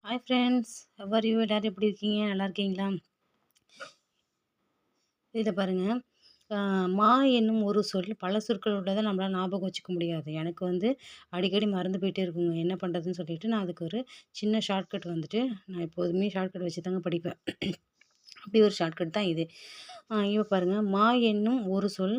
Hi friends, how are you? எல்லாரும் எப்படி இருக்கீங்க? நல்லா இருக்கீங்களா? இதில பாருங்க, அ மா என்னும் ஒரு சொல் பல சொற்கள் உள்ளத நம்மளால ஞாபகம் வச்சுக்க முடியாது. எனக்கு வந்து அடிக்கடி மறந்து போயிட்டே இருக்குங்க. என்ன பண்ணுறதுன்னு சொல்லிட்டு, நான் அதுக்கு ஒரு சின்ன ஷார்ட்கட் வந்துட்டு நான் எப்போதுமே ஷார்ட்கட் வச்சு தாங்க படிப்பேன். அப்படி ஒரு ஷார்ட்கட் தான் இது. இப்ப பாருங்க, மா என்னும் ஒரு சொல்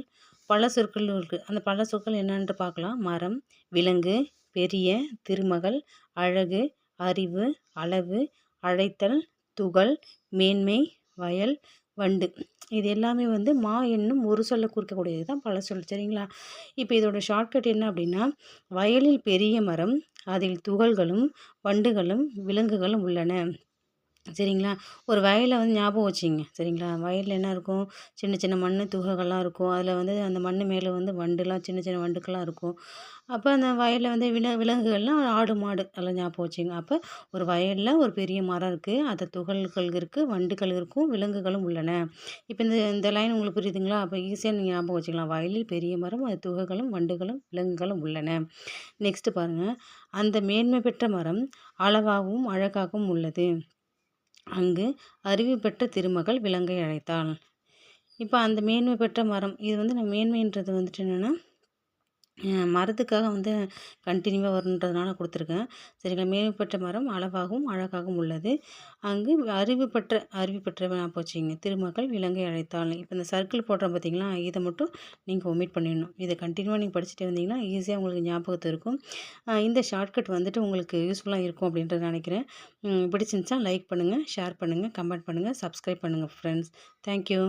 பல சொற்கள் இருக்கு. அந்த பல சொற்கள் என்னன்ட்டு பார்க்கலாம். மரம், விலங்கு, பெரிய, திருமகள், அழகு, அறிவு, அளவு, அழைத்தல், துகள், மேன்மை, வயல், வண்டு. இது எல்லாமே வந்து மா என்னும் ஒரு சொல்ல குறிக்கக்கூடியது தான் பல சொல். சரிங்களா? இப்ப இதோட ஷார்ட்கட் என்ன அப்படின்னா, வயலில் பெரிய மரம், அதில் துகள்களும், வண்டுகளும், விலங்குகளும் உள்ளன. சரிங்களா? ஒரு வயல வந்து ஞாபகம் வச்சுக்கங்க. சரிங்களா? வயல்ல என்ன இருக்கும்? சின்ன சின்ன மண்ணு துகள்கள்லாம் இருக்கும். அதில வந்து அந்த மண்ணு மேல வந்து வண்டுலாம் சின்ன சின்ன வண்டுக்கள்லாம் இருக்கும். அப்ப அந்த வயல்ல வந்து விலங்குகள்லாம் ஆடு, மாடு அதெல்லாம் ஞாபகம் வச்சுக்கங்க. அப்ப ஒரு வயல்ல ஒரு பெரிய மரம் இருக்கு. அது துகள்கள் இருக்கு, வண்டுகள் இருக்கும், விலங்குகளும் உள்ளன. இப்ப இந்த இந்த லைன் உங்களுக்கு புரியுதுங்களா? அப்ப ஈஸியா நீங்க ஞாபகம் வச்சுக்கலாம். வயலில் பெரிய மரம், அது துகள்களும், வண்டுகளும், விலங்குகளும் உள்ளன. நெக்ஸ்ட் பாருங்க. அந்த மேன்மை பெற்ற மரம் அளவாகவும், அழகாகவும் உள்ளது. அங்கு அறிவு பெற்ற திருமகள் விலங்கை அழைத்தாள். இப்ப அந்த மேன்மை பெற்ற மரம், இது வந்து நான் மேன்மைன்றது வந்துட்டு என்னன்னா, மரத்துக்காக வந்து கன்டினியூவா வருன்றதுனால குடுத்துருக்கேன். சரிங்களா? மேன்மை பெற்ற மரம் அளவாகவும், அழகாகவும் உள்ளது. அங்கு அறிவு பெற்ற ஞாபகம் வச்சுக்கங்க. திருமகள் விலங்கை அழைத்தாள். இப்ப இந்த சர்க்கிள் போடுறோம் பார்த்தீங்களா? இத மட்டும் நீங்க ஒமிட் பண்ணிடணும். இத கன்டினியூவா நீங்க படிச்சுட்டே வந்தீங்கன்னா, ஈஸியா உங்களுக்கு ஞாபகத்துல இருக்கும். இந்த ஷார்ட்கட் வந்துட்டு உங்களுக்கு யூஸ்ஃபுல்லா இருக்கும் அப்படின்ட்டு நினைக்கிறேன். பிடிச்சிருந்துச்சா லைக் பண்ணுங்க, ஷேர் பண்ணுங்க, கமெண்ட் பண்ணுங்க, சப்ஸ்கிரைப் பண்ணுங்க ஃப்ரெண்ட்ஸ். Thank you.